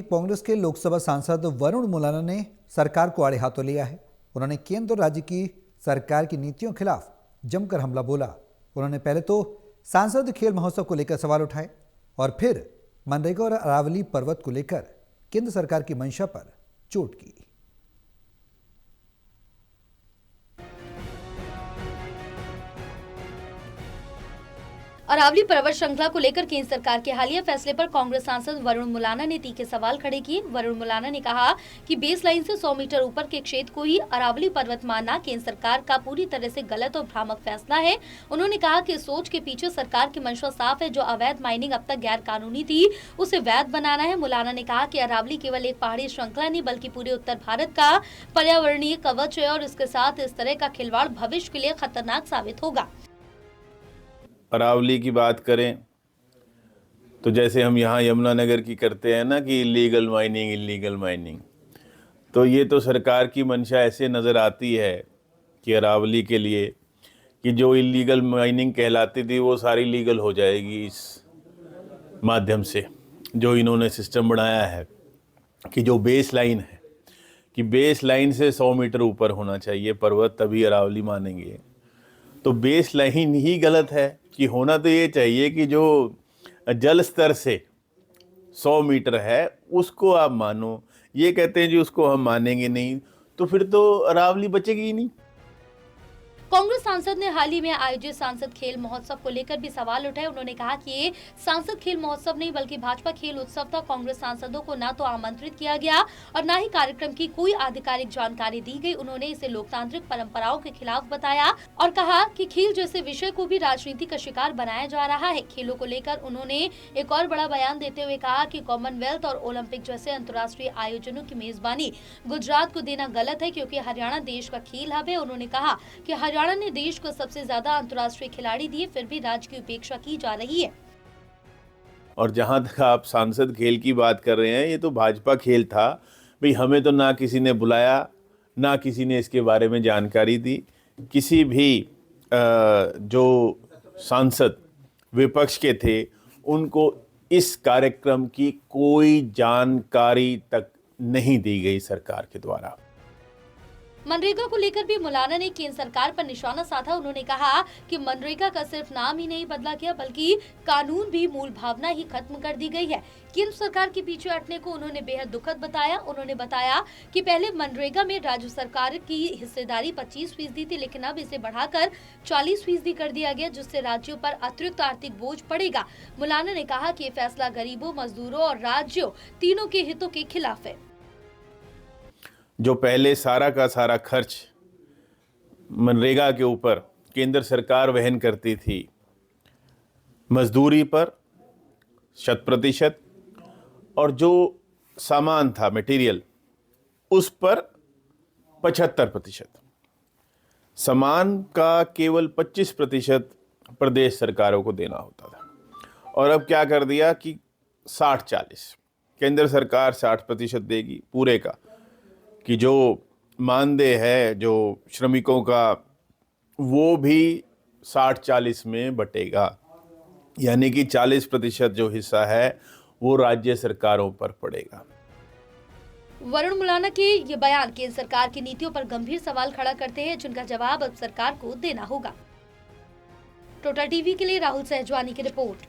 कांग्रेस के लोकसभा सांसद वरुण मुलाना ने सरकार को आड़े हाथों लिया है। उन्होंने केंद्र और राज्य की सरकार की नीतियों के खिलाफ जमकर हमला बोला। उन्होंने पहले तो सांसद खेल महोत्सव को लेकर सवाल उठाए और फिर मनरेगा और अरावली पर्वत को लेकर केंद्र सरकार की मंशा पर चोट की। अरावली पर्वत श्रृंखला को लेकर केंद्र सरकार के हालिया फैसले पर कांग्रेस सांसद वरुण मुलाना ने तीखे सवाल खड़े किए। वरुण मुलाना ने कहा कि बेस लाइन से 100 मीटर ऊपर के क्षेत्र को ही अरावली पर्वत मानना केंद्र सरकार का पूरी तरह से गलत और भ्रामक फैसला है। उन्होंने कहा कि सोच के पीछे सरकार की मंशा साफ है। जो अवैध माइनिंग अब तक गैर कानूनी थी उसे वैध बनाना है। मुलाना ने कहा कि अरावली केवल एक पहाड़ी श्रृंखला नहीं बल्कि पूरे उत्तर भारत का पर्यावरणीय कवच है और इसके साथ इस तरह का खिलवाड़ भविष्य के लिए खतरनाक साबित होगा। अरावली की बात करें तो जैसे हम यहाँ यमुनानगर की करते हैं ना कि इलीगल माइनिंग, तो ये तो सरकार की मंशा ऐसे नज़र आती है कि अरावली के लिए कि जो इलीगल माइनिंग कहलाती थी वो सारी लीगल हो जाएगी इस माध्यम से। जो इन्होंने सिस्टम बनाया है कि जो बेस लाइन है कि बेस लाइन से 100 मीटर ऊपर होना चाहिए पर्वत, तभी अरावली मानेंगे। तो बेस लाइन ही गलत है कि होना तो ये चाहिए कि जो जल स्तर से 100 मीटर है उसको आप मानो। ये कहते हैं जी उसको हम मानेंगे नहीं, तो फिर तो अरावली बचेगी ही नहीं। कांग्रेस सांसद ने हाल ही में आयोजित सांसद खेल महोत्सव को लेकर भी सवाल उठाए। उन्होंने कहा कि ये सांसद खेल महोत्सव नहीं बल्कि भाजपा खेल उत्सव था। कांग्रेस सांसदों को न तो आमंत्रित किया गया और न ही कार्यक्रम की कोई आधिकारिक जानकारी दी गई। उन्होंने इसे लोकतांत्रिक परंपराओं के खिलाफ बताया और कहा कि खेल जैसे विषय को भी राजनीति का शिकार बनाया जा रहा है। खेलों को लेकर उन्होंने एक और बड़ा बयान देते हुए कहा कि कॉमनवेल्थ और ओलंपिक जैसे अंतर्राष्ट्रीय आयोजनों की मेजबानी गुजरात को देना गलत है क्योंकि हरियाणा देश का खेल हब है। उन्होंने कहा कि हरियाणा ने देश को सबसे ज्यादा अंतर्राष्ट्रीय खिलाड़ी दिए, फिर भी राज्य की उपेक्षा की जा रही है। और जहां तक आप सांसद खेल की बात कर रहे हैं, ये तो भाजपा खेल था भाई। हमें तो ना किसी ने बुलाया, ना किसी ने इसके बारे में जानकारी दी। किसी भी जो सांसद विपक्ष के थे उनको इस कार्यक्रम की कोई जानकारी तक नहीं दी गई सरकार के द्वारा। मनरेगा को लेकर भी मुलाना ने केंद्र सरकार पर निशाना साधा। उन्होंने कहा कि मनरेगा का सिर्फ नाम ही नहीं बदला गया बल्कि कानून भी मूल भावना ही खत्म कर दी गई है। केंद्र सरकार के पीछे हटने को उन्होंने बेहद दुखद बताया। उन्होंने बताया कि पहले मनरेगा में राज्य सरकार की हिस्सेदारी 25% थी, लेकिन अब इसे बढ़ाकर 40% कर दिया गया, जिससे राज्यों पर अतिरिक्त आर्थिक बोझ पड़ेगा। मुलाना ने कहा कि ये फैसला गरीबों, मजदूरों और राज्यों तीनों के हितों के खिलाफ है। जो पहले सारा का सारा खर्च मनरेगा के ऊपर केंद्र सरकार वहन करती थी, मजदूरी पर 100% और जो सामान था मटेरियल उस पर 75%, सामान का केवल 25% प्रदेश सरकारों को देना होता था। और अब क्या कर दिया कि 60-40 केंद्र सरकार 60% देगी पूरे का, कि जो मानदेय है जो श्रमिकों का वो भी 60-40 में बटेगा, यानी कि 40% जो हिस्सा है वो राज्य सरकारों पर पड़ेगा। वरुण मुलाना के ये बयान केंद्र सरकार की नीतियों पर गंभीर सवाल खड़ा करते हैं, जिनका जवाब अब सरकार को देना होगा। टोटल टीवी के लिए राहुल सहजवानी की रिपोर्ट।